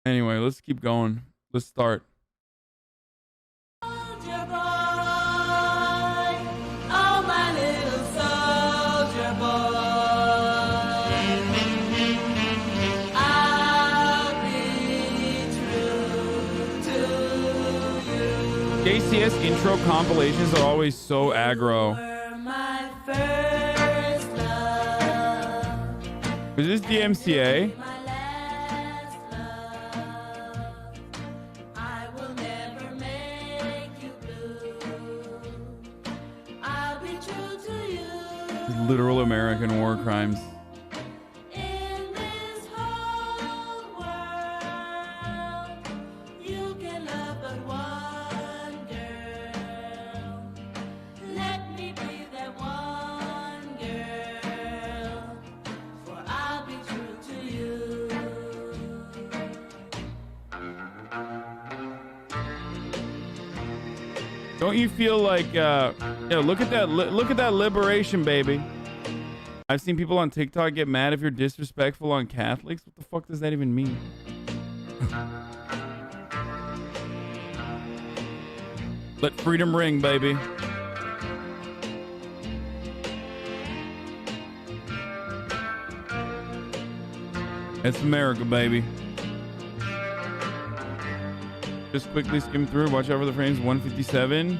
Anyway, let's keep going. Let's start. JCS intro compilations are always so aggro. Is this DMCA? Literal American war crimes. Don't you feel like, look at that liberation, baby. I've seen people on TikTok get mad if you're disrespectful on Catholics. What the fuck does that even mean? Let freedom ring, baby. It's America, baby. Just quickly skim through. Watch out for the frames. 157.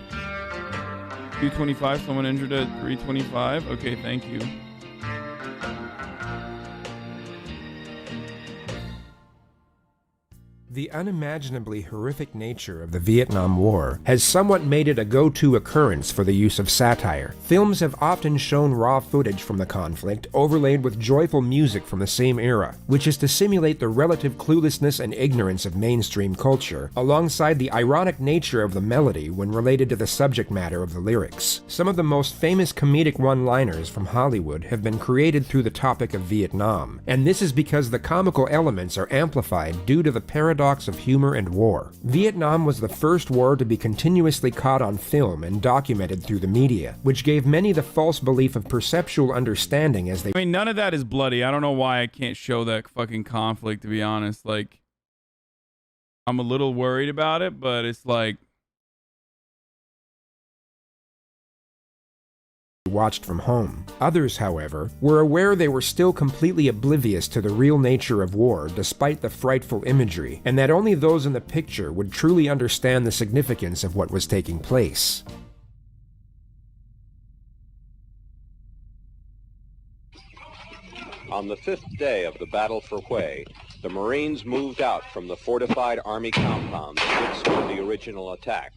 225. Someone injured at 325. Okay, thank you. The unimaginably horrific nature of the Vietnam War has somewhat made it a go-to occurrence for the use of satire. Films have often shown raw footage from the conflict overlaid with joyful music from the same era, which is to simulate the relative cluelessness and ignorance of mainstream culture, alongside the ironic nature of the melody when related to the subject matter of the lyrics. Some of the most famous comedic one-liners from Hollywood have been created through the topic of Vietnam, and this is because the comical elements are amplified due to the paradox of humor and war. Vietnam was the first war to be continuously caught on film and documented through the media, which gave many the false belief of perceptual understanding as they— I mean, none of that is bloody. I don't know why I can't show that fucking conflict, to be honest. Like, I'm a little worried about it, but it's like, watched from home. Others, however, were aware they were still completely oblivious to the real nature of war despite the frightful imagery, and that only those in the picture would truly understand the significance of what was taking place. On the fifth day of the battle for Hue, the Marines moved out from the fortified Army compound that withstood the original attack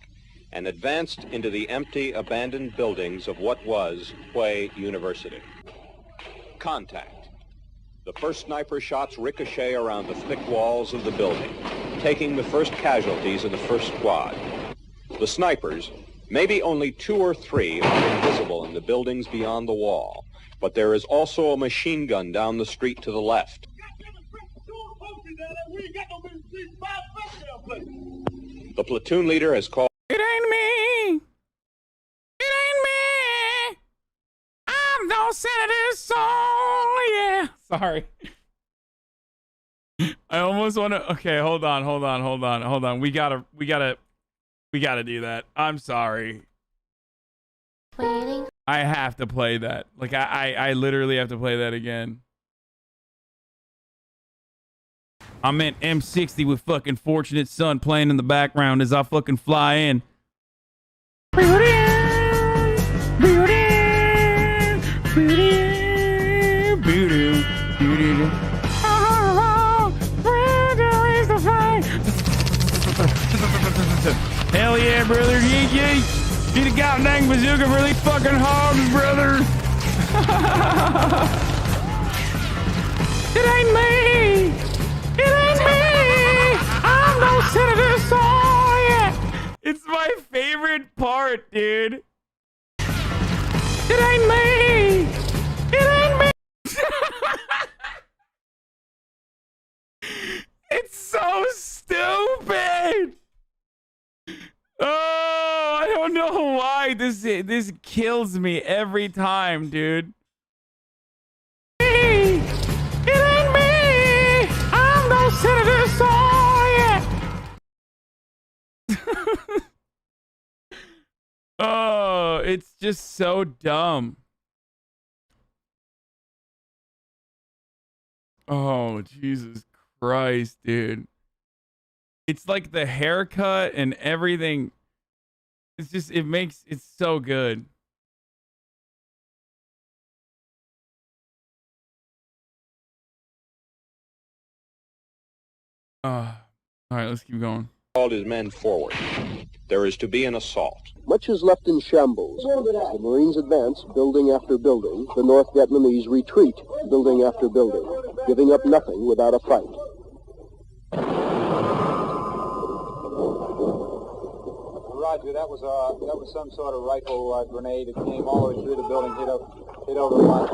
and advanced into the empty, abandoned buildings of what was Hue University. Contact. The first sniper shots ricochet around the thick walls of the building, taking the first casualties of the first squad. The snipers, maybe only 2 or 3, are invisible in the buildings beyond the wall, but there is also a machine gun down the street to the left. The platoon leader has called— it ain't me. It ain't me. I'm no senator's son. Yeah. Sorry. I almost want to. Okay, hold on. We gotta do that. I'm sorry. I have to play that. Like, I literally have to play that again. I meant M60 with fucking Fortunate Son playing in the background as I fucking fly in. Hell yeah, brother. Yeet yeet. Get a goddamn bazooka for these fucking hogs, brother. It ain't me. It ain't me! I'm no senator, so yeah! It's my favorite part, dude. It ain't me! It ain't me! It's so stupid! Oh, I don't know why this kills me every time, dude. It ain't me! I'm no senator, so Oh, it's just so dumb. Oh, Jesus Christ, dude. It's like the haircut and everything. It's just, it's so good. All right, let's keep going. Called his men forward. There is to be an assault. Much is left in shambles. As the Marines advance, building after building, the North Vietnamese retreat, building after building, giving up nothing without a fight. Roger, that was some sort of rifle grenade. It came all the way through the building, hit over the line.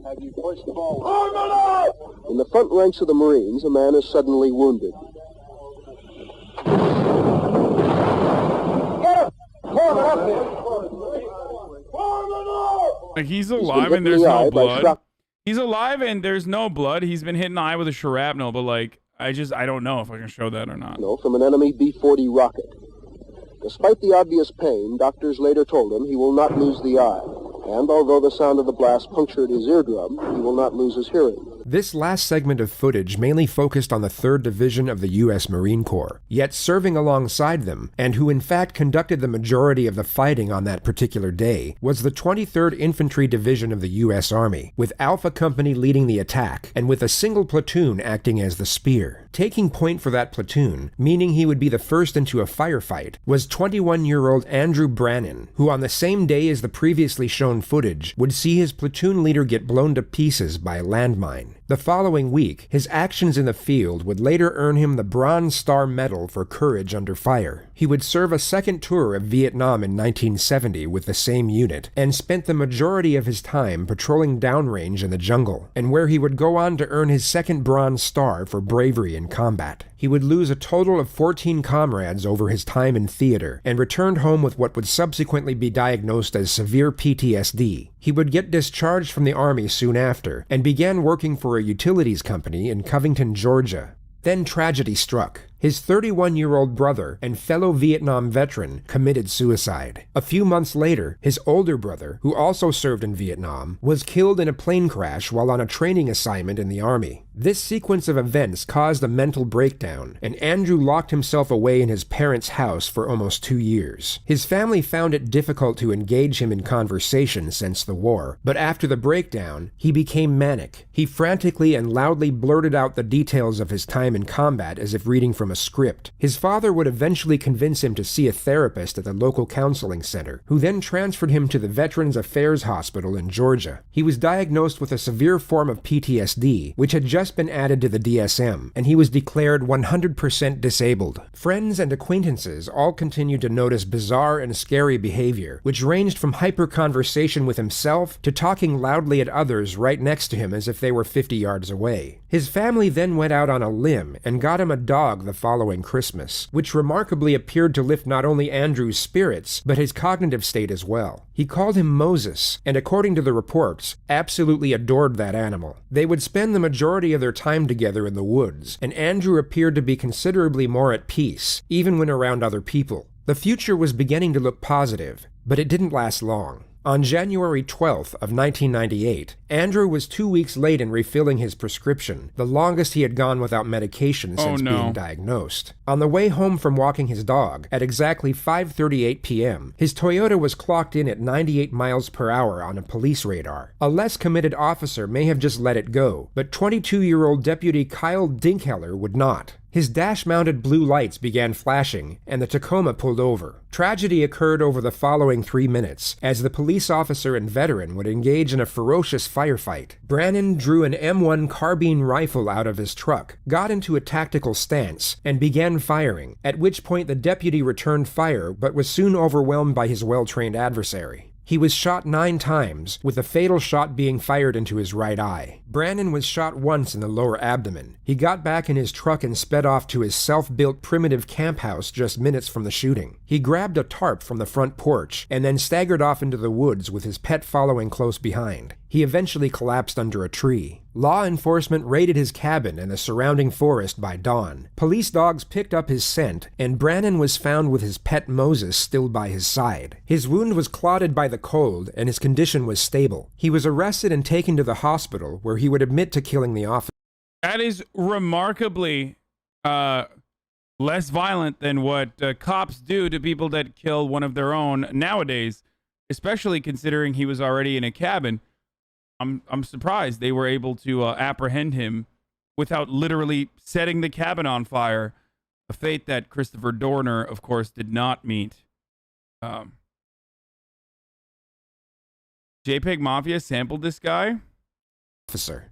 Have you pushed forward? In the front ranks of the Marines, a man is suddenly wounded. Like, he's alive and there's no blood. He's alive and there's no blood. He's been hit in the eye with a shrapnel, but like, I don't know if I can show that or not. No, from an enemy B-40 rocket. Despite the obvious pain, doctors later told him he will not lose the eye. And although the sound of the blast punctured his eardrum, he will not lose his hearing. This last segment of footage mainly focused on the 3rd Division of the U.S. Marine Corps, yet serving alongside them, and who in fact conducted the majority of the fighting on that particular day, was the 23rd Infantry Division of the U.S. Army, with Alpha Company leading the attack, and with a single platoon acting as the spear. Taking point for that platoon, meaning he would be the first into a firefight, was 21-year-old Andrew Brannan, who on the same day as the previously shown footage, would see his platoon leader get blown to pieces by a landmine. The following week, his actions in the field would later earn him the Bronze Star Medal for courage under fire. He would serve a second tour of Vietnam in 1970 with the same unit, and spent the majority of his time patrolling downrange in the jungle, and where he would go on to earn his second Bronze Star for bravery in combat. He would lose a total of 14 comrades over his time in theater, and returned home with what would subsequently be diagnosed as severe PTSD. He would get discharged from the Army soon after, and began working for a utilities company in Covington, Georgia. Then tragedy struck. His 31-year-old brother and fellow Vietnam veteran committed suicide. A few months later, his older brother, who also served in Vietnam, was killed in a plane crash while on a training assignment in the Army. This sequence of events caused a mental breakdown, and Andrew locked himself away in his parents' house for almost 2 years. His family found it difficult to engage him in conversation since the war, but after the breakdown, he became manic. He frantically and loudly blurted out the details of his time in combat as if reading from a script. His father would eventually convince him to see a therapist at the local counseling center, who then transferred him to the Veterans Affairs Hospital in Georgia. He was diagnosed with a severe form of PTSD, which had just been added to the DSM, and he was declared 100% disabled. Friends and acquaintances all continued to notice bizarre and scary behavior, which ranged from hyper-conversation with himself to talking loudly at others right next to him as if they were 50 yards away. His family then went out on a limb and got him a dog the following Christmas, which remarkably appeared to lift not only Andrew's spirits, but his cognitive state as well. He called him Moses, and according to the reports, absolutely adored that animal. They would spend the majority of their time together in the woods, and Andrew appeared to be considerably more at peace, even when around other people. The future was beginning to look positive, but it didn't last long. On January 12th of 1998, Andrew was 2 weeks late in refilling his prescription, the longest he had gone without medication since being diagnosed. On the way home from walking his dog, at exactly 5:38 p.m., his Toyota was clocked in at 98 miles per hour on a police radar. A less committed officer may have just let it go, but 22-year-old Deputy Kyle Dinkheller would not. His dash-mounted blue lights began flashing, and the Tacoma pulled over. Tragedy occurred over the following 3 minutes, as the police officer and veteran would engage in a ferocious firefight. Brannan drew an M1 carbine rifle out of his truck, got into a tactical stance, and began firing, at which point the deputy returned fire but was soon overwhelmed by his well-trained adversary. He was shot 9 times, with a fatal shot being fired into his right eye. Brannon was shot once in the lower abdomen. He got back in his truck and sped off to his self-built primitive camp house just minutes from the shooting. He grabbed a tarp from the front porch and then staggered off into the woods with his pet following close behind. He eventually collapsed under a tree. Law enforcement raided his cabin and the surrounding forest by dawn. Police dogs picked up his scent, and Brannon was found with his pet Moses still by his side. His wound was clotted by the cold, and his condition was stable. He was arrested and taken to the hospital, where he would admit to killing the officer. That is remarkably less violent than what cops do to people that kill one of their own nowadays, especially considering he was already in a cabin. I'm surprised they were able to apprehend him without literally setting the cabin on fire, a fate that Christopher Dorner, of course, did not meet. JPEG Mafia sampled this guy? Officer.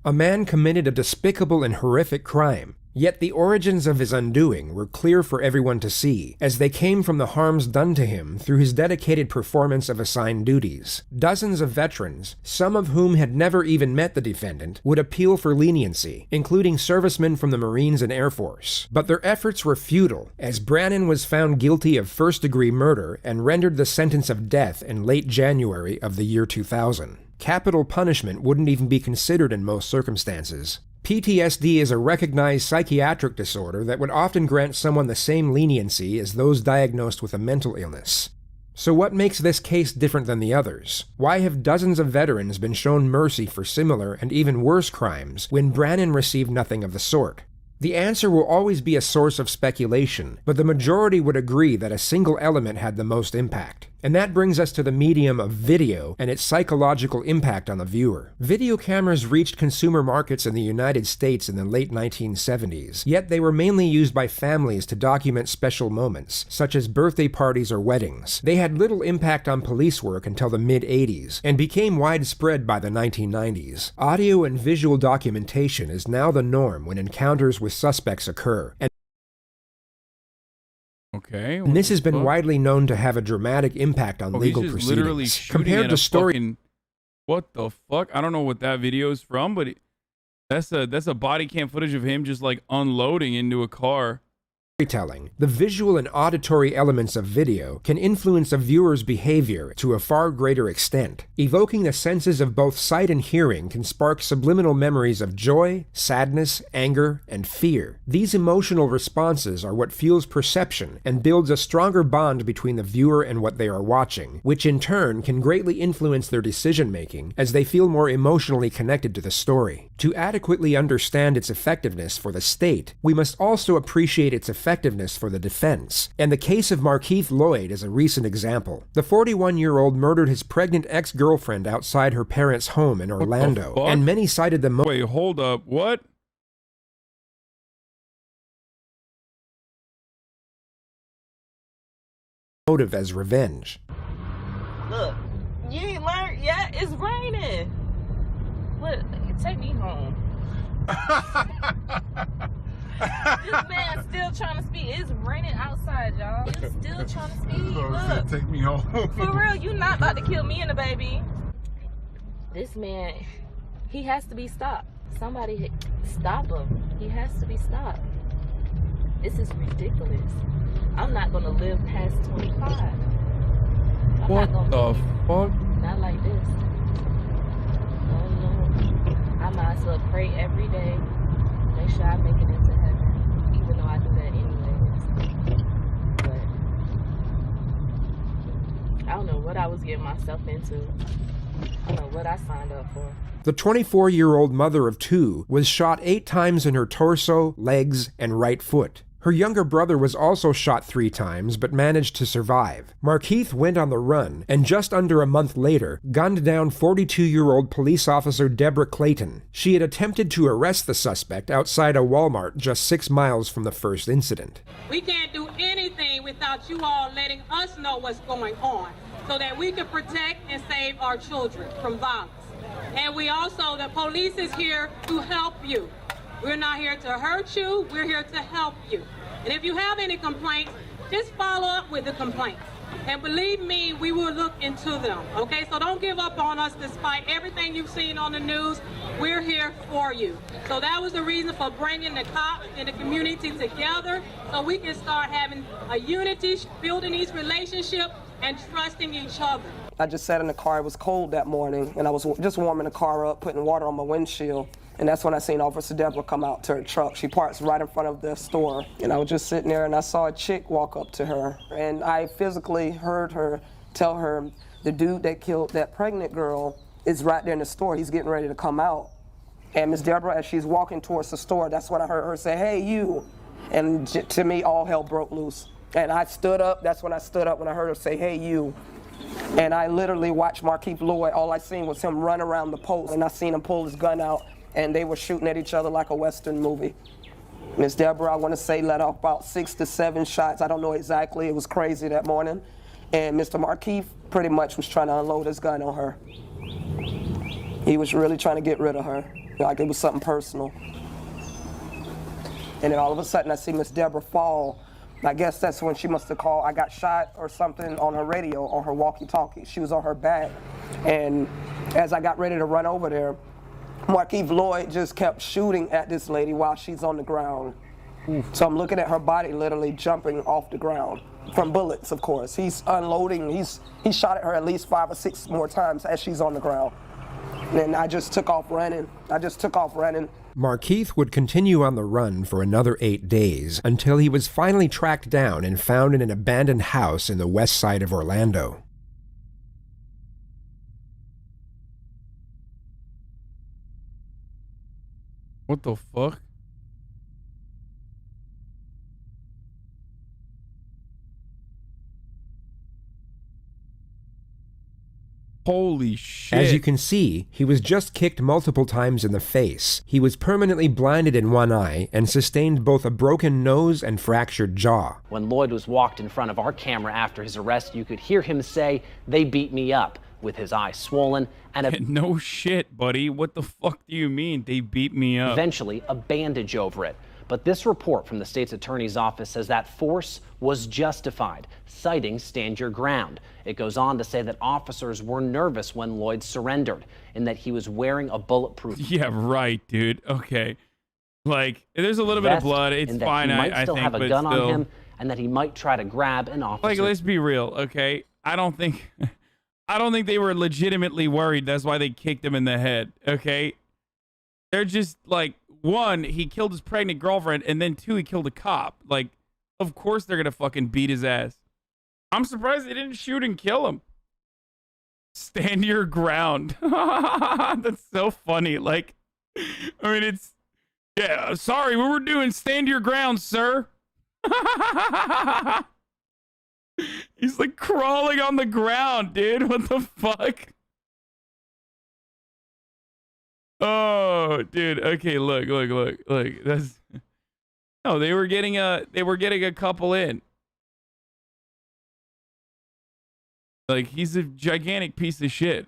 A man committed a despicable and horrific crime, yet the origins of his undoing were clear for everyone to see, as they came from the harms done to him through his dedicated performance of assigned duties. Dozens of veterans, some of whom had never even met the defendant, would appeal for leniency, including servicemen from the Marines and Air Force. But their efforts were futile, as Brannon was found guilty of first-degree murder and rendered the sentence of death in late January of the year 2000. Capital punishment wouldn't even be considered in most circumstances. PTSD is a recognized psychiatric disorder that would often grant someone the same leniency as those diagnosed with a mental illness. So what makes this case different than the others? Why have dozens of veterans been shown mercy for similar and even worse crimes when Brannon received nothing of the sort? The answer will always be a source of speculation, but the majority would agree that a single element had the most impact. And that brings us to the medium of video and its psychological impact on the viewer. Video cameras reached consumer markets in the United States in the late 1970s, yet they were mainly used by families to document special moments, such as birthday parties or weddings. They had little impact on police work until the mid-80s, and became widespread by the 1990s. Audio and visual documentation is now the norm when encounters with suspects occur, and okay. And this has been widely known to have a dramatic impact on legal he's just literally proceedings. shooting Compared at to a story fucking- what the fuck? I don't know what that video is from, but that's a body cam footage of him just like unloading into a car. storytelling, the visual and auditory elements of video can influence a viewer's behavior to a far greater extent. Evoking the senses of both sight and hearing can spark subliminal memories of joy, sadness, anger, and fear. These emotional responses are what fuels perception and builds a stronger bond between the viewer and what they are watching, which in turn can greatly influence their decision-making as they feel more emotionally connected to the story. To adequately understand its effectiveness for the state, we must also appreciate its effectiveness for the defense, and the case of Markeith Lloyd is a recent example. The 41-year-old murdered his pregnant ex-girlfriend outside her parents' home in Orlando, fuck? and many cited the Wait, hold up. What? motive as revenge. Look, you ain't learned yet. It's raining. Look, take me home. This man's still trying to speed. It's raining outside, y'all. He's still trying to speed. Look, Take me home. for real, you not about to kill me and the baby. This man, he has to be stopped. Somebody stop him. He has to be stopped. This is ridiculous. I'm not gonna live past 25. I'm What not the gonna fuck? not like this. No. I might as well pray every day. Make sure I make it into heaven. Even though I do that anyways. But I don't know what I was getting myself into. I don't know what I signed up for. The 24-year-old mother of two was shot 8 times in her torso, legs, and right foot. Her younger brother was also shot 3 times, but managed to survive. Markeith went on the run, and just under a month later, gunned down 42-year-old police officer Deborah Clayton. She had attempted to arrest the suspect outside a Walmart just 6 miles from the first incident. We can't do anything without you all letting us know what's going on so that we can protect and save our children from violence. And we also, the police is here to help you. We're not here to hurt you, we're here to help you. And if you have any complaints, just follow up with the complaints. And believe me, we will look into them, okay? So don't give up on us despite everything you've seen on the news. We're here for you. So that was the reason for bringing the cops and the community together so we can start having a unity, building these relationships, and trusting each other. I just sat in the car. It was cold that morning, and I was just warming the car up, putting water on my windshield. And that's when I seen Officer Deborah come out to her truck. She parks right in front of the store. And I was just sitting there, and I saw a chick walk up to her. And I physically heard her tell her, the dude that killed that pregnant girl is right there in the store. He's getting ready to come out. And Miss Deborah, as she's walking towards the store, that's when I heard her say, "Hey, you." And to me, all hell broke loose. And I stood up. That's when I stood up when I heard her say, "Hey, you." And I literally watched Markeith Lloyd. All I seen was him run around the post, and I seen him pull his gun out, and they were shooting at each other like a Western movie. Miss Deborah, I want to say, let off about 6 to 7 shots. I don't know exactly. It was crazy that morning. And Mr. Markeith pretty much was trying to unload his gun on her. He was really trying to get rid of her, like it was something personal. And then all of a sudden, I see Miss Deborah fall. I guess that's when she must have called, "I got shot," or something on her radio, on her walkie-talkie. She was on her back. And as I got ready to run over there, Markeith Lloyd just kept shooting at this lady while she's on the ground. So I'm looking at her body literally jumping off the ground from bullets, of course. He's unloading. He shot at her at least 5 or 6 more times as she's on the ground. And I just took off running. Markeith would continue on the run for another 8 days until he was finally tracked down and found in an abandoned house in the west side of Orlando. What the fuck? Holy shit. As you can see, he was just kicked multiple times in the face. He was permanently blinded in one eye and sustained both a broken nose and fractured jaw. When Lloyd was walked in front of our camera after his arrest, you could hear him say, "They beat me up," with his eye swollen and no shit, buddy. What the fuck do you mean they beat me up? Eventually a bandage over it. But this report from the state's attorney's office says that force was justified, citing stand your ground. It goes on to say that officers were nervous when Lloyd surrendered and that he was wearing a bulletproof Yeah, right, dude. Okay. Like, there's a little bit of blood. It's fine, he might still I think, have a but gun still. on him and that he might try to grab an officer. Like, let's be real, okay? I don't think they were legitimately worried. That's why they kicked him in the head, okay? They're just like, 1, he killed his pregnant girlfriend, and then 2, he killed a cop. Like, of course they're gonna fucking beat his ass. I'm surprised they didn't shoot and kill him. Stand your ground. That's so funny. Like, I mean, it's, yeah, sorry, we were doing stand your ground, sir. He's like crawling on the ground, dude. What the fuck? Oh, dude. Okay, look. That's no. They were getting a couple in. Like, he's a gigantic piece of shit.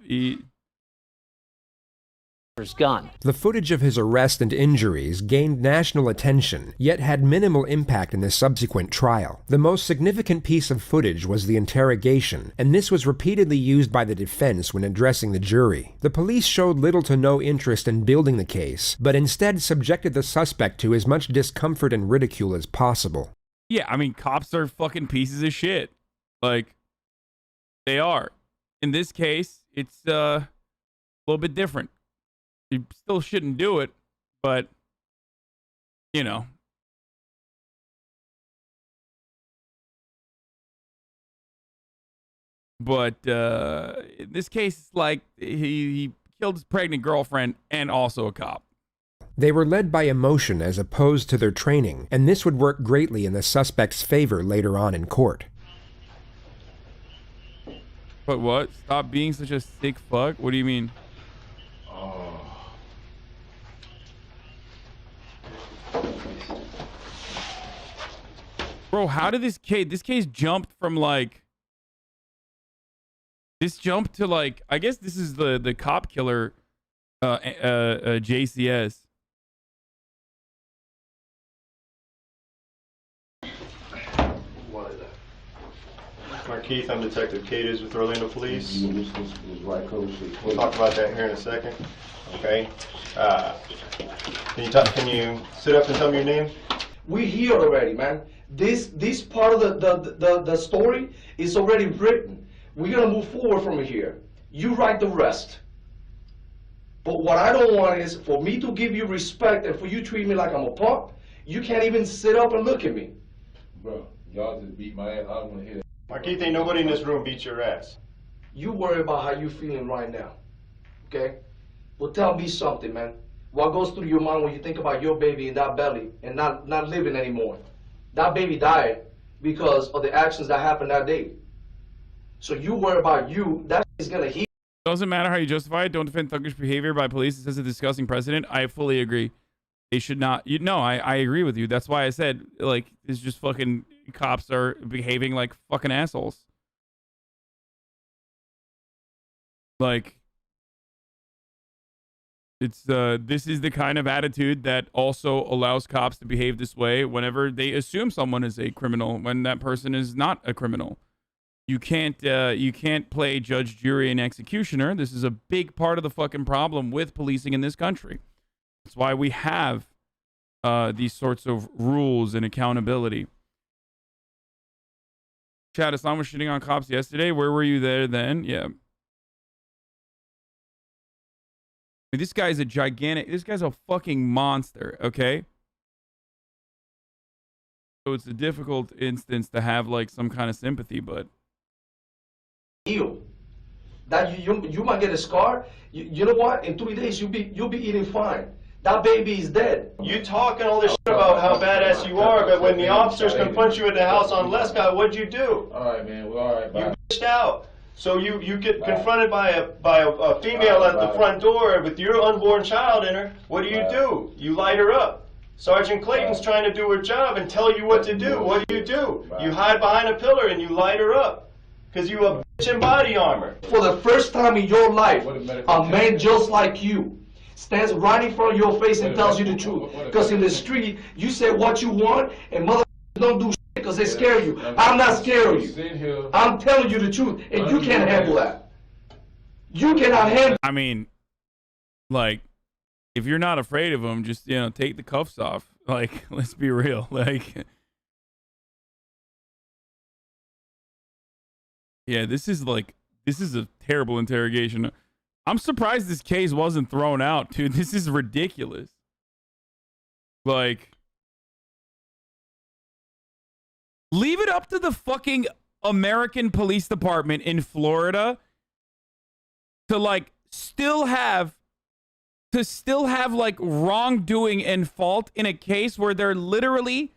Gun. The footage of his arrest and injuries gained national attention, yet had minimal impact in the subsequent trial. The most significant piece of footage was the interrogation, and this was repeatedly used by the defense when addressing the jury. The police showed little to no interest in building the case, but instead subjected the suspect to as much discomfort and ridicule as possible. Yeah, I mean, cops are fucking pieces of shit. Like, they are. In this case, it's a little bit different. You still shouldn't do it, but, you know. But in this case, like, he killed his pregnant girlfriend and also a cop. They were led by emotion as opposed to their training, and this would work greatly in the suspect's favor later on in court. But what? Stop being such a sick fuck? What do you mean? Bro, how did this case jumped from like, this jumped to like, I guess this is the cop killer, JCS. Markeith, I'm Detective Cadiz with Orlando Police. We'll talk about that here in a second. Okay. Can you sit up and tell me your name? We're here already, man. This part of the story is already written. We're gonna move forward from here. You write the rest. But what I don't want is for me to give you respect and for you to treat me like I'm a punk. You can't even sit up and look at me. Bro, y'all just beat my ass. I don't want to hear that. Markeith, ain't nobody in this room beat your ass. You worry about how you feeling right now, okay? Well, tell me something, man. What goes through your mind when you think about your baby in that belly and not living anymore? That baby died because of the actions that happened that day. So you worry about you. That is gonna heal. Doesn't matter how you justify it. Don't defend thuggish behavior by police. It says a disgusting precedent. I fully agree. They should not. I agree with you. That's why I said, like, it's just fucking cops are behaving like fucking assholes. Like, it's this is the kind of attitude that also allows cops to behave this way whenever they assume someone is a criminal when that person is not a criminal. You can't play judge, jury, and executioner. This is a big part of the fucking problem with policing in this country. That's why we have these sorts of rules and accountability. Chad, Islam was shitting on cops yesterday. Where were you there then? Yeah. I mean, this guy's a fucking monster, okay? So it's a difficult instance to have like some kind of sympathy, but heal. That you might get a scar. You know what? In 3 days you'll be eating fine. That baby is dead. You talking all this shit about how badass you are, but when the officers confront you at the house on Lescott, what'd you do? All right, man. Well, all right, bye. You bitched out. So you get confronted by a female at the front door with your unborn child in her. What do? You light her up. Sergeant Clayton's trying to do her job and tell you what to do. What do? You hide behind a pillar and you light her up. Because you a bitch in body armor. For the first time in your life, a man just like you stands right in front of your face and tells you the truth. Because in the street, you say what you want and motherfuckers don't do shit because they scare you. I'm not scared of you. I'm telling you the truth and you can't handle that. You cannot handle. I mean, like, if you're not afraid of them, just, take the cuffs off. Like, let's be real. Like, yeah, this is a terrible interrogation. I'm surprised this case wasn't thrown out, dude. This is ridiculous. Like, leave it up to the fucking American Police Department in Florida to like still have like wrongdoing and fault in a case where they're literally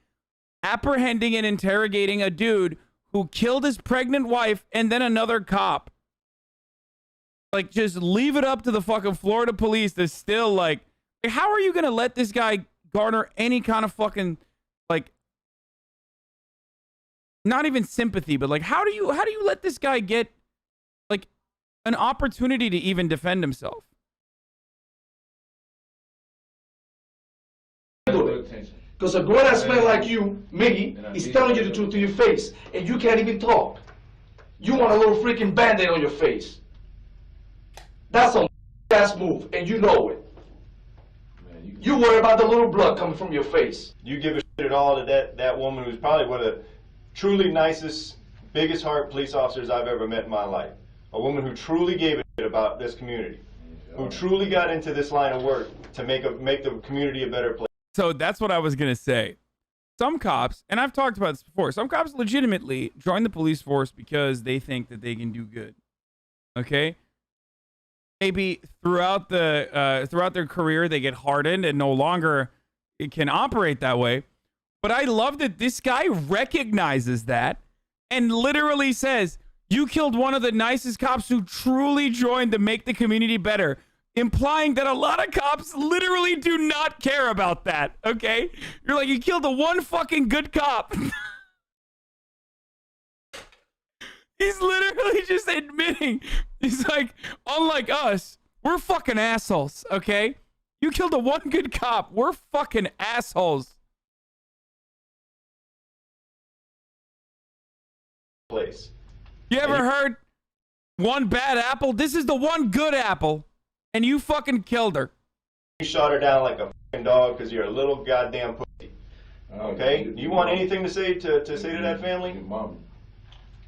apprehending and interrogating a dude who killed his pregnant wife and then another cop. Like, just leave it up to the fucking Florida police to still, like, how are you going to let this guy garner any kind of fucking, like, not even sympathy, but, like, how do you let this guy get, like, an opportunity to even defend himself? Because a grown-ass man like you, Miggy, is telling you the truth to your face, and you can't even talk. You want a little freaking Band-Aid on your face. That's a ass move, and you know it. You worry about the little blood coming from your face. You give a shit at all to that woman who's probably one of the truly nicest, biggest heart police officers I've ever met in my life. A woman who truly gave a shit about this community, who truly got into this line of work to make the community a better place. So that's what I was going to say. Some cops, and I've talked about this before, some cops legitimately join the police force because they think that they can do good. Okay? Maybe throughout their career they get hardened and no longer it can operate that way. But I love that this guy recognizes that and literally says, you killed one of the nicest cops who truly joined to make the community better, implying that a lot of cops literally do not care about that, okay? You're like, you killed the one fucking good cop. He's literally just admitting, he's like, unlike us, we're fucking assholes, okay? You killed the one good cop. We're fucking assholes. Place. You ever heard one bad apple? This is the one good apple, and you fucking killed her. You shot her down like a fucking dog because you're a little goddamn pussy. Okay? Do you want anything to say to that family? Your mama.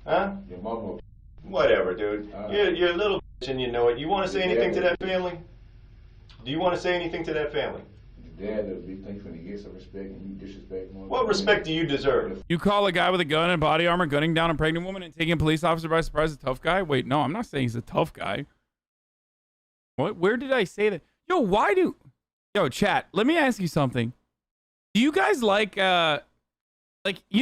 Huh? Your mama. Whatever, dude. You're a little bitch and you know it. You want to say anything to that family? Do you want to say anything to that family? Dad, that'll be thankful to get some respect and you disrespect more. What respect do you deserve? You call a guy with a gun and body armor gunning down a pregnant woman and taking a police officer by surprise a tough guy? Wait, no, I'm not saying he's a tough guy. What? Where did I say that? Yo, chat, let me ask you something. Do you guys like, you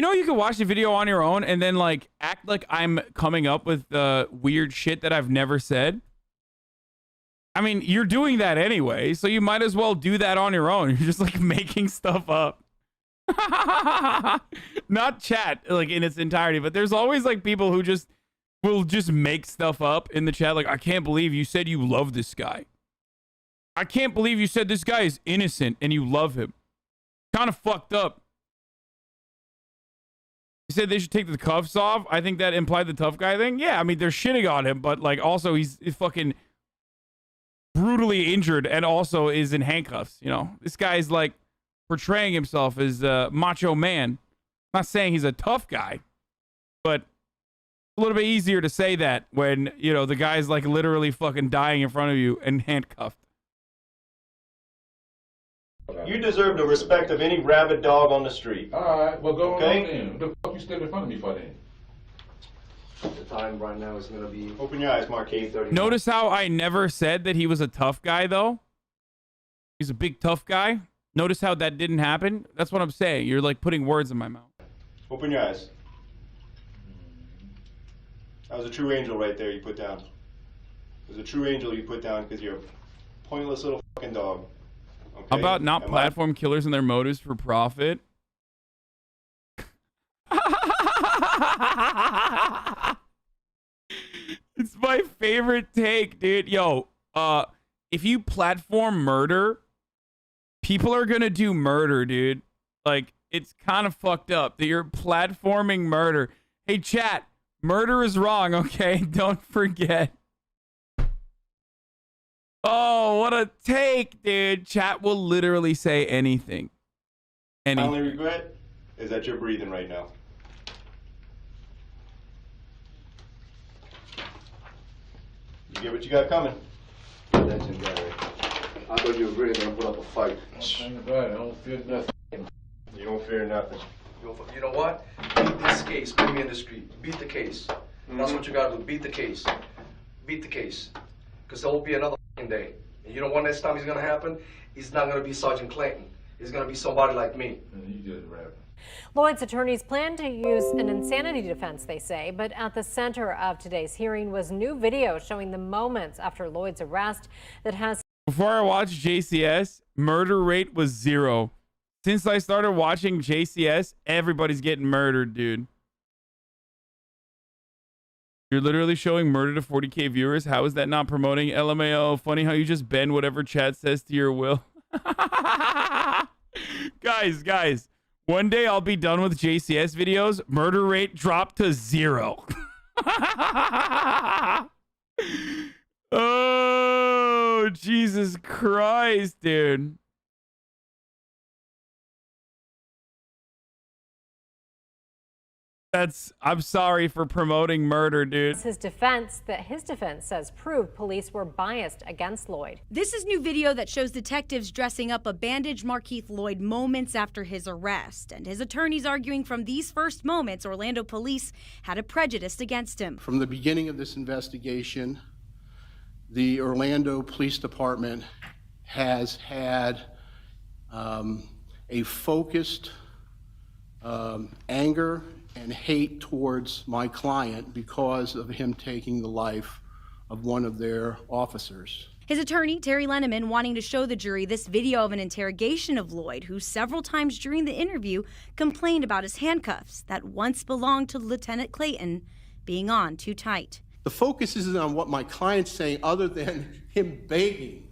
know, you can watch the video on your own and then, like, act like I'm coming up with weird shit that I've never said? I mean, you're doing that anyway, so you might as well do that on your own. You're just, like, making stuff up. Not chat, like, in its entirety, but there's always, like, people who will just make stuff up in the chat. Like, I can't believe you said you love this guy. I can't believe you said this guy is innocent and you love him. Kind of fucked up. You said they should take the cuffs off. I think that implied the tough guy thing. Yeah, I mean, they're shitting on him, but, like, also he's fucking brutally injured and also is in handcuffs. You know, this guy's, like, portraying himself as a macho man. I'm not saying he's a tough guy, but a little bit easier to say that when, you know, the guy's, like, literally fucking dying in front of you and handcuffed. You deserve the respect of any rabid dog on the street. All right, well, go okay? on then. What the fuck you standing in front of me for then? The time right now is going to be... Open your eyes, Marquis. Notice how I never said that he was a tough guy, though? He's a big tough guy. Notice how that didn't happen? That's what I'm saying. You're, like, putting words in my mouth. Open your eyes. That was a true angel right there you put down. It was a true angel you put down because you're a pointless little fucking dog. Okay? How about not platform killers and their motives for profit? It's my favorite take, dude. Yo, if you platform murder, people are gonna do murder, dude. Like, it's kind of fucked up that you're platforming murder. Hey, chat, murder is wrong, okay? Don't forget. Oh, what a take, dude. Chat will literally say anything. My only regret is that you're breathing right now. You get what you got coming. Legendary. I thought you were really going to put up a fight. I don't fear nothing. You don't fear nothing. You know what? Beat this case. Put me in the street. Beat the case. That's what you got to do. Beat the case. Beat the case. Because there will be another day. And you know what next time is going to happen? He's not going to be Sergeant Clayton. He's going to be somebody like me. You just rap. Lloyd's attorneys plan to use an insanity defense, they say, but at the center of today's hearing was new video showing the moments after Lloyd's arrest that has... Before I watched JCS, murder rate was 0. Since I started watching JCS, everybody's getting murdered, dude. You're literally showing murder to 40K viewers. How is that not promoting LMAO? Funny how you just bend whatever chat says to your will. Guys, one day I'll be done with JCS videos. Murder rate dropped to 0. Oh, Jesus Christ, dude. I'm sorry for promoting murder, dude. His defense says proved police were biased against Lloyd. This is new video that shows detectives dressing up a bandaged Markeith Lloyd moments after his arrest. And his attorneys arguing from these first moments, Orlando police had a prejudice against him. From the beginning of this investigation, the Orlando Police Department has had a focused anger and hate towards my client because of him taking the life of one of their officers. His attorney, Terry Lenneman, wanting to show the jury this video of an interrogation of Lloyd, who several times during the interview complained about his handcuffs that once belonged to Lieutenant Clayton being on too tight. The focus isn't on what my client's saying other than him begging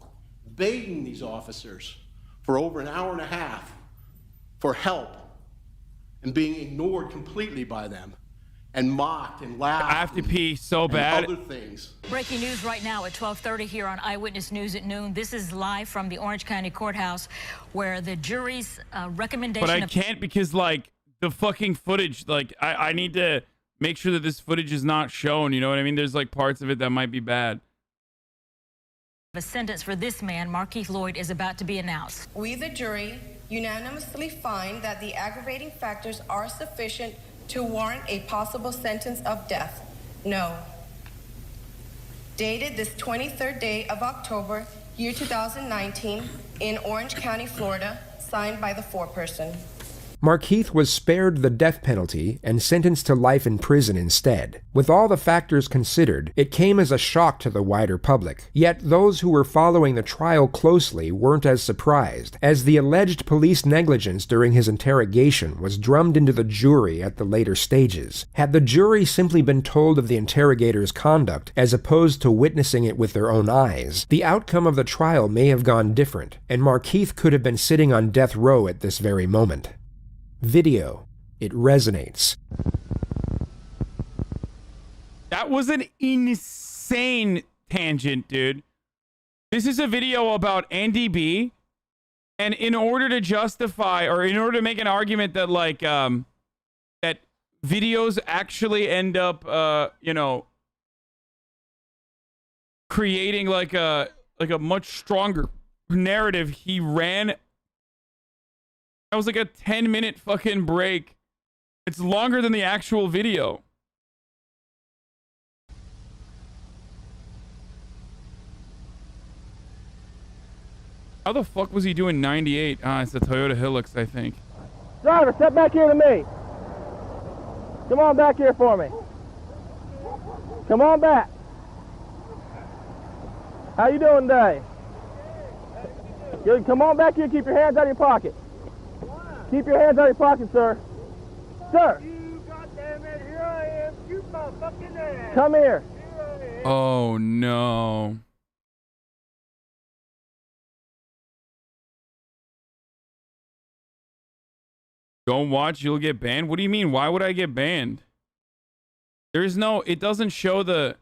these officers for over an hour and a half for help and being ignored completely by them. and mocked and laughed. I have to pee so bad. And other things. Breaking news right now at 12:30 here on Eyewitness News at noon. This is live from the Orange County Courthouse, where the jury's recommendation. But I can't because, like, the fucking footage, like, I need to make sure that this footage is not shown. You know what I mean? There's, like, parts of it that might be bad. A sentence for this man, Markeith Lloyd, is about to be announced. We, the jury, unanimously find that the aggravating factors are sufficient to warrant a possible sentence of death. No. Dated this 23rd day of October, year 2019, in Orange County, Florida, signed by the foreperson. Markeith was spared the death penalty and sentenced to life in prison instead. With all the factors considered, it came as a shock to the wider public. Yet those who were following the trial closely weren't as surprised, as the alleged police negligence during his interrogation was drummed into the jury at the later stages. Had the jury simply been told of the interrogator's conduct, as opposed to witnessing it with their own eyes, the outcome of the trial may have gone different, and Markeith could have been sitting on death row at this very moment. Video. It resonates. That was an insane tangent, dude. This is a video about Andy B. And in order to justify, or in order to make an argument that, like, that videos actually end up, you know, creating like a much stronger narrative, he ran. That was like a 10-minute fucking break. It's longer than the actual video. How the fuck was he doing 98? Ah, it's a Toyota Hilux, I think. Driver, step back here to me. Come on back here for me. Come on back. How you doing today? Good. Come on back here. Keep your hands out of your pocket. Keep your hands out of your pocket, sir. Sir. You goddamn it, here I am. Shoot my fucking ass. Come here. Oh, no. Don't watch, you'll get banned? What do you mean? Why would I get banned? There's no, it doesn't show the...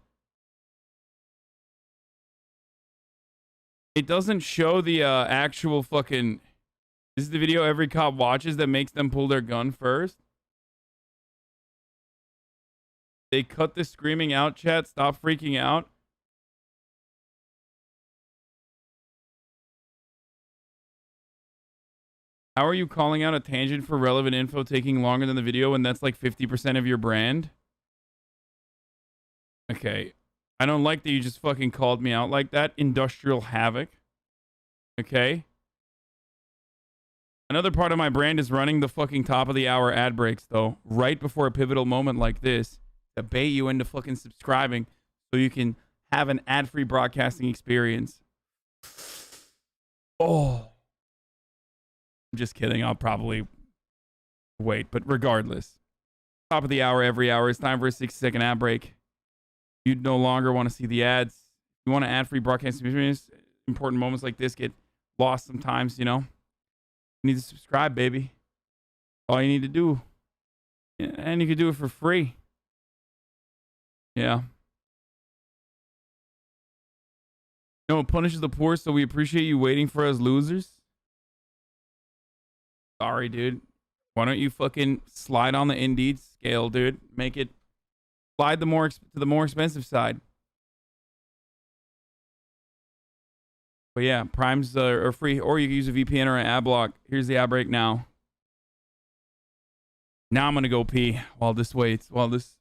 It doesn't show the actual fucking... This is the video every cop watches that makes them pull their gun first. They cut the screaming out, chat. Stop freaking out. How are you calling out a tangent for relevant info taking longer than the video when that's like 50% of your brand? Okay. I don't like that you just fucking called me out like that. Industrial havoc. Okay. Another part of my brand is running the fucking top of the hour ad breaks, though, right before a pivotal moment like this to bait you into fucking subscribing so you can have an ad-free broadcasting experience. Oh. I'm just kidding. I'll probably wait, but regardless. Top of the hour, every hour. It's time for a 60-second ad break. You no longer want to see the ads. You want an ad-free broadcasting experience. Important moments like this get lost sometimes, you know. You need to subscribe, baby. All you need to do. And you can do it for free. Yeah. No, it punishes the poor, so we appreciate you waiting for us losers. Sorry, dude. Why don't you fucking slide on the Indeed scale, dude? Make it slide to the more expensive side. But yeah, Primes are free, or you can use a VPN or an ad block. Here's the ad break now. Now I'm gonna go pee while this waits. While this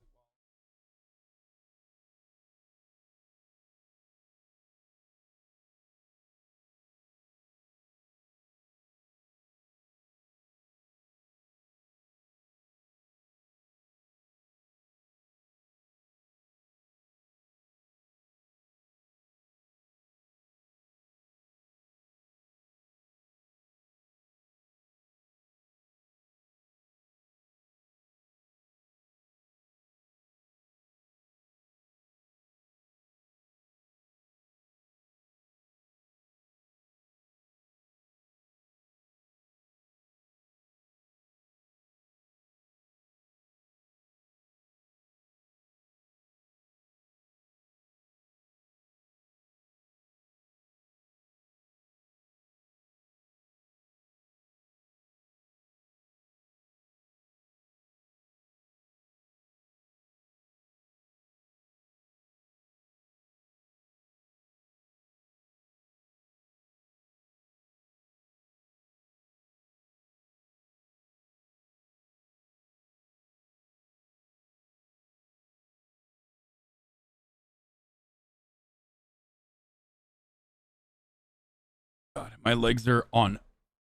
My legs are on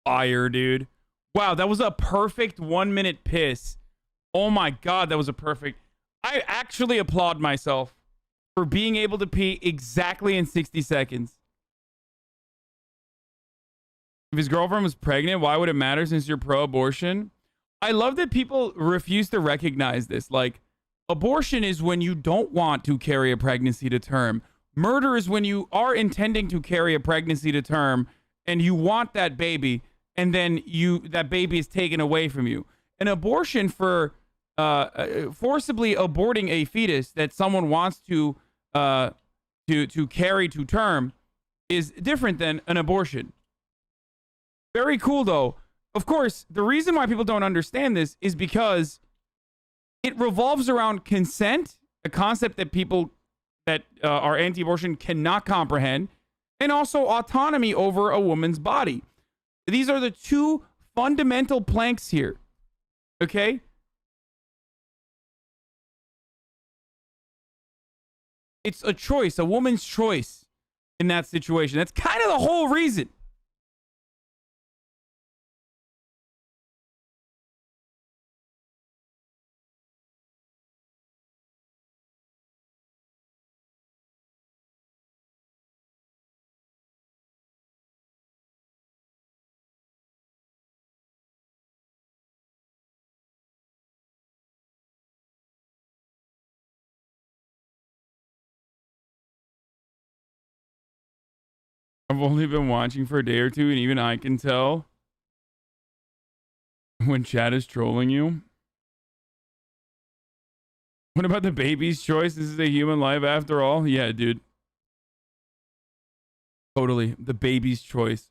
fire, dude. Wow, that was a perfect 1 minute piss. Oh my God, that was a perfect. I actually applaud myself for being able to pee exactly in 60 seconds. If his girlfriend was pregnant, why would it matter since you're pro-abortion? I love that people refuse to recognize this. Like, abortion is when you don't want to carry a pregnancy to term. Murder is when you are intending to carry a pregnancy to term and you want that baby, and then that baby is taken away from you. An abortion for forcibly aborting a fetus that someone wants to carry to term is different than an abortion. Very cool, though. Of course, the reason why people don't understand this is because it revolves around consent, a concept that people that are anti-abortion cannot comprehend, and also autonomy over a woman's body. These are the two fundamental planks here. Okay? It's a choice, a woman's choice in that situation. That's kind of the whole reason. I've only been watching for a day or two, and even I can tell when chat is trolling you. What about the baby's choice? This is a human life after all. Yeah, dude. Totally. The baby's choice.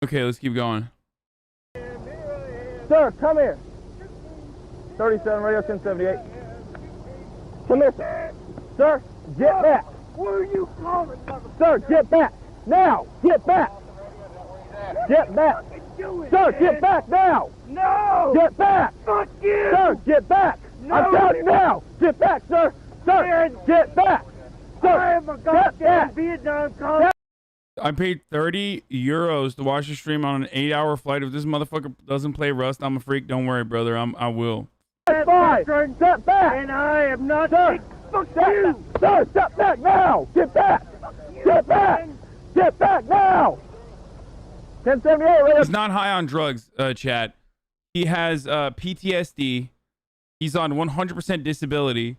Okay, let's keep going. Sir, come here. 37 radio 1078. Come here, sir. Sir, get back. What are you calling, Sir, get back. Now, get back. Get back. Sir, get back now. No. Get back. Fuck you. Sir, get back. No. I'm telling you now. Get back, sir. Sir, get back. Sir, I am a goddamn Vietnam cop. I paid 30 euros to watch the stream on an 8-hour flight. If this motherfucker doesn't play Rust, I'm a freak. Don't worry, brother. I will. That's fine. Step back. And I am not. Sir, fuck you. Sir, step back now. Get back. Get back. Get back now. 1078 radio. He's not high on drugs, chat. He has PTSD. He's on 100% disability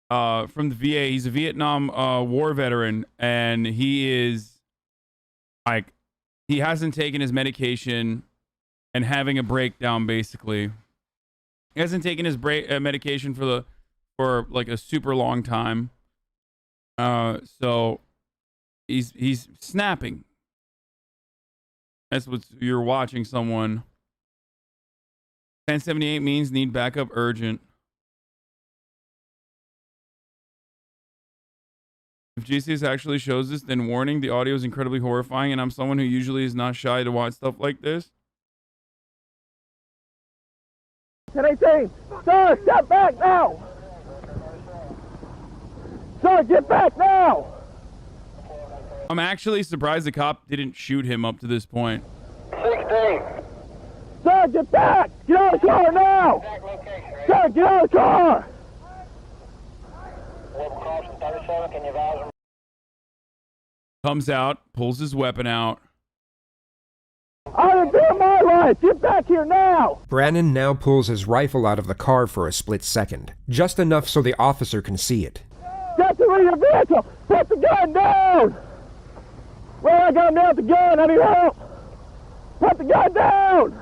from the VA. He's a Vietnam War veteran, and he is like, he hasn't taken his medication and having a breakdown. Basically, he hasn't taken his medication for like a super long time. So he's snapping. That's what you're watching. Someone. 1078 means need backup urgent. If JCS actually shows this, then warning, the audio is incredibly horrifying, and I'm someone who usually is not shy to watch stuff like this. 1018. Sir, step back now. Sir, get back now. I'm actually surprised the cop didn't shoot him up to this point. 16. Sir, get back. Get out of the car now. Sir, get out of the car. Comes out, pulls his weapon out. I didn't fear my life. Get back here now. Brannon now pulls his rifle out of the car for a split second, just enough so the officer can see it. Get to your vehicle. Put the gun down. Well, I got him down with the gun. I need help. Put the gun down.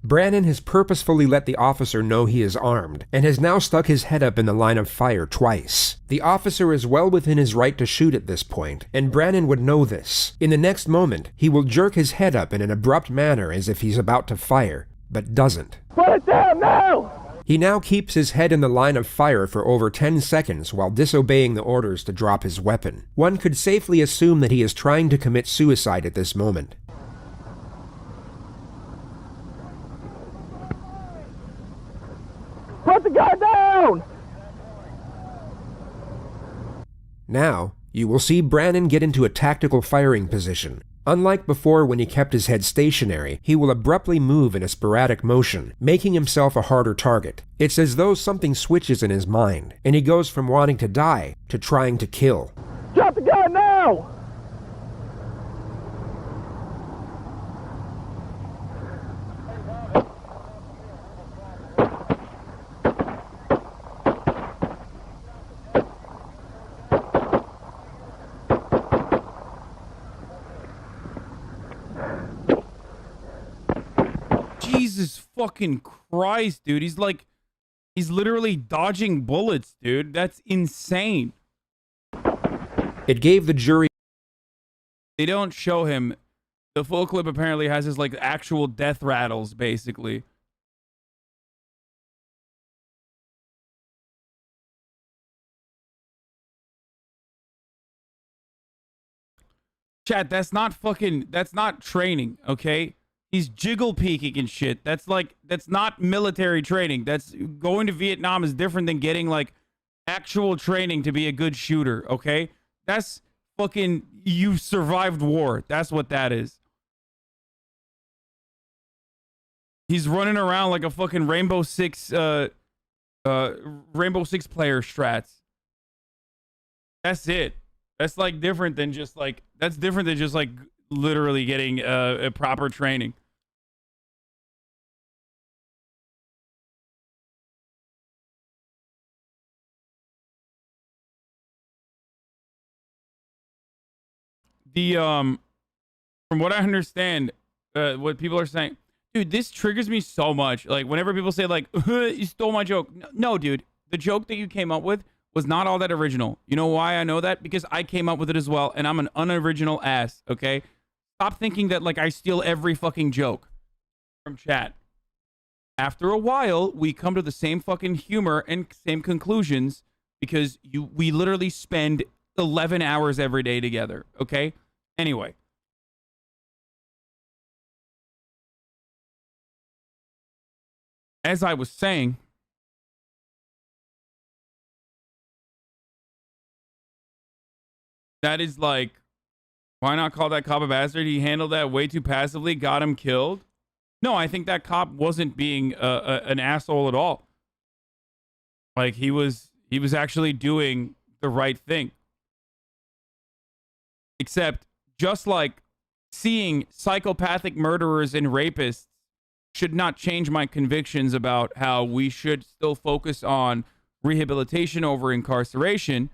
Brannon has purposefully let the officer know he is armed, and has now stuck his head up in the line of fire twice. The officer is well within his right to shoot at this point, and Brannon would know this. In the next moment, he will jerk his head up in an abrupt manner as if he's about to fire, but doesn't. Put it down now! He now keeps his head in the line of fire for over 10 seconds while disobeying the orders to drop his weapon. One could safely assume that he is trying to commit suicide at this moment. Put the gun down! Now, you will see Brannon get into a tactical firing position. Unlike before when he kept his head stationary, he will abruptly move in a sporadic motion, making himself a harder target. It's as though something switches in his mind, and he goes from wanting to die to trying to kill. Drop the gun now! Jesus fucking Christ, dude. He's literally dodging bullets, dude. That's insane. It gave the jury... They don't show him. The full clip apparently has his, like, actual death rattles, basically. Chat, that's not training, okay? He's jiggle peeking and shit. That's not military training. That's going to Vietnam is different than getting like actual training to be a good shooter, okay? That's fucking, you survived war. That's what that is. He's running around like a fucking Rainbow Six player strats. That's it. That's like different than just like literally getting a proper training. The from what I understand, what people are saying, dude, this triggers me so much. Like whenever people say like, you stole my joke. No, dude, the joke that you came up with was not all that original. You know why I know that? Because I came up with it as well, and I'm an unoriginal ass, okay? Stop thinking that like I steal every fucking joke from chat. After a while, we come to the same fucking humor and same conclusions because we literally spend 11 hours every day together, okay? Anyway. As I was saying, that is like, why not call that cop a bastard? He handled that way too passively, got him killed. No, I think that cop wasn't being an asshole at all. Like he was actually doing the right thing. Except just like seeing psychopathic murderers and rapists should not change my convictions about how we should still focus on rehabilitation over incarceration.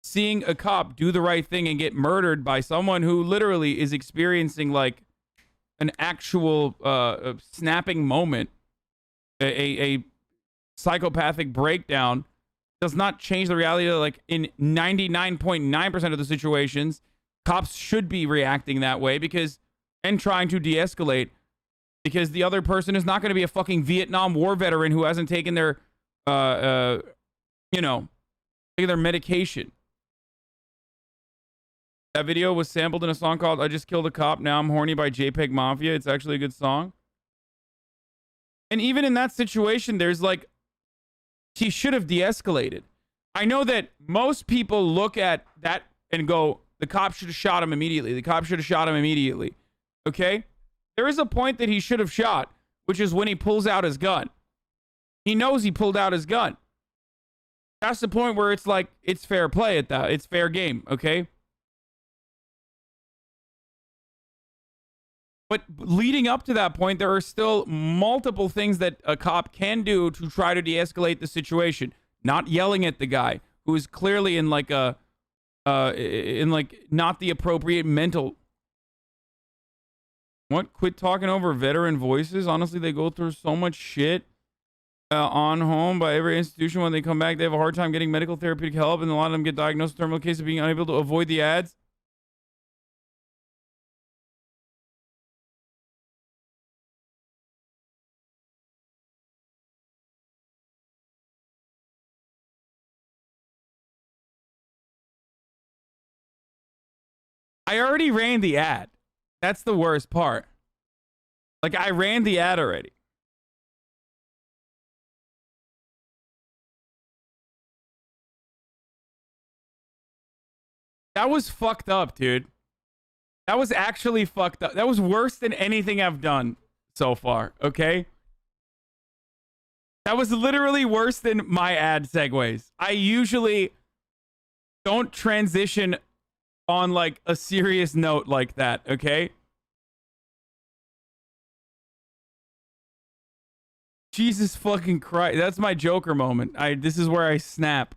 Seeing a cop do the right thing and get murdered by someone who literally is experiencing like an actual snapping moment, a psychopathic breakdown, does not change the reality that like in 99.9% of the situations, cops should be reacting that way and trying to de-escalate because the other person is not going to be a fucking Vietnam War veteran who hasn't taken their, taking their medication. That video was sampled in a song called I Just Killed a Cop, Now I'm Horny by JPEG Mafia. It's actually a good song. And even in that situation, there's like, he should have de-escalated. I know that most people look at that and go, the cop should have shot him immediately. The cop should have shot him immediately. Okay? There is a point that he should have shot, which is when he pulls out his gun. He knows he pulled out his gun. That's the point where it's like, it's fair play at that. It's fair game, okay? But leading up to that point, there are still multiple things that a cop can do to try to de-escalate the situation. Not yelling at the guy who is clearly in like not the appropriate mental. What? Quit talking over veteran voices? Honestly, they go through so much shit on home by every institution. When they come back, they have a hard time getting medical therapeutic help, and a lot of them get diagnosed with terminal cases of being unable to avoid the ads. I already ran the ad. That's the worst part. Like, I ran the ad already. That was fucked up, dude. That was actually fucked up. That was worse than anything I've done so far, okay? That was literally worse than my ad segues. I usually don't transition on like a serious note like that, okay? Jesus fucking Christ. That's my Joker moment. This is where I snap.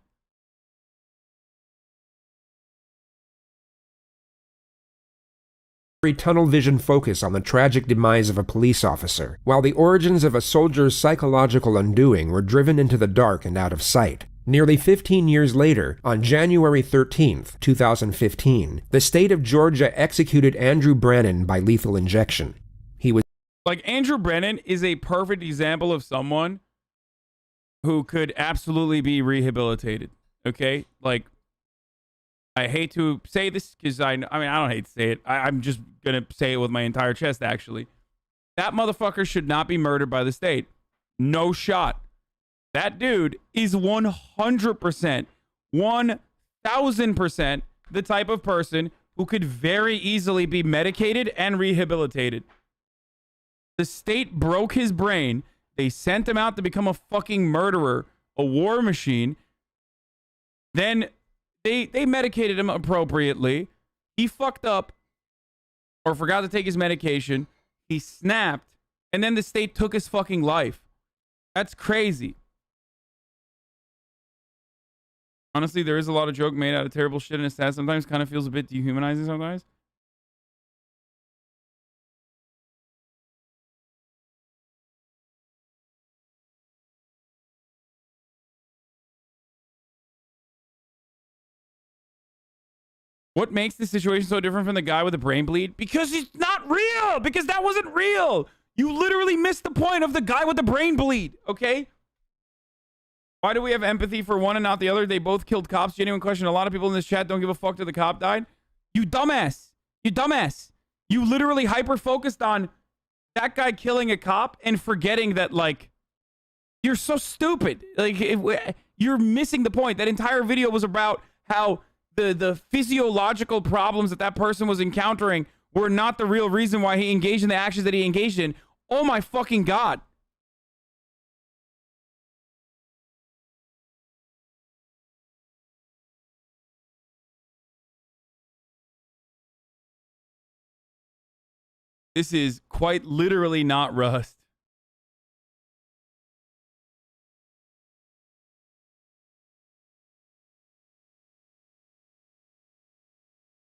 Tunnel vision focus on the tragic demise of a police officer, while the origins of a soldier's psychological undoing were driven into the dark and out of sight. Nearly 15 years later, on January 13th, 2015, the state of Georgia executed Andrew Brennan by lethal injection. He was like, Andrew Brennan is a perfect example of someone who could absolutely be rehabilitated. Okay? Like, I hate to say this because I don't hate to say it. I'm just going to say it with my entire chest, actually. That motherfucker should not be murdered by the state. No shot. That dude is 100%, 1000% the type of person who could very easily be medicated and rehabilitated. The state broke his brain. They sent him out to become a fucking murderer, a war machine. Then they medicated him appropriately. He fucked up or forgot to take his medication. He snapped, and then the state took his fucking life. That's crazy. Honestly, there is a lot of joke made out of terrible shit, and it's sad sometimes. Kind of feels a bit dehumanizing sometimes. What makes this situation so different from the guy with the brain bleed? Because he's not real. Because that wasn't real. You literally missed the point of the guy with the brain bleed. Okay? Why do we have empathy for one and not the other? They both killed cops. Genuine question. A lot of people in this chat don't give a fuck that the cop died. You dumbass. You dumbass. You literally hyper-focused on that guy killing a cop and forgetting that, like, you're so stupid. Like, you're missing the point. That entire video was about how the physiological problems that person was encountering were not the real reason why he engaged in the actions that he engaged in. Oh my fucking God. This is quite literally not Rust.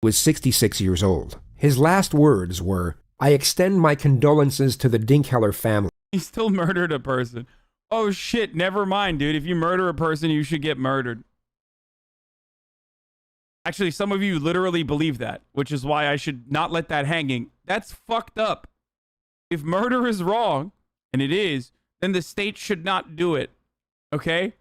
Was 66 years old. His last words were, "I extend my condolences to the Dinkheller family." He still murdered a person. Oh shit, never mind, dude. If you murder a person, you should get murdered. Actually, some of you literally believe that, which is why I should not let that hanging. That's fucked up. If murder is wrong, and it is, then the state should not do it. Okay?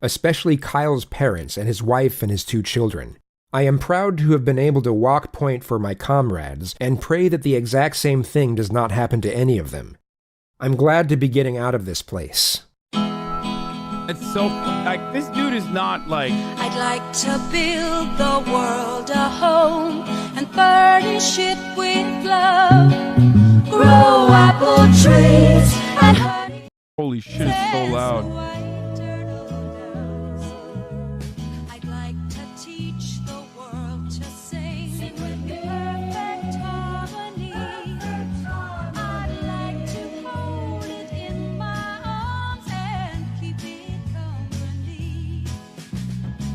Especially Kyle's parents and his wife and his 2 children. I am proud to have been able to walk point for my comrades and pray that the exact same thing does not happen to any of them. I'm glad to be getting out of this place. It's so, like, this dude is not like... I'd like to build the world a home and furnish it with love. Grow apple trees and honey. Holy shit, it's so loud.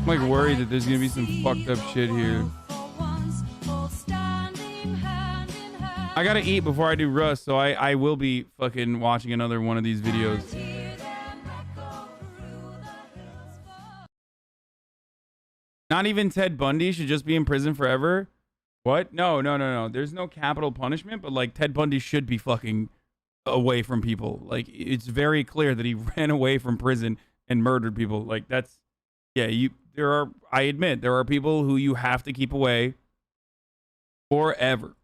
I'm like worried that there's gonna be some fucked up shit here. I gotta eat before I do Rust, so I will be fucking watching another one of these videos. Not even Ted Bundy should just be in prison forever? What? No. There's no capital punishment, but like Ted Bundy should be fucking away from people. Like, it's very clear that he ran away from prison and murdered people. Like, that's, yeah, I admit, there are people who you have to keep away forever.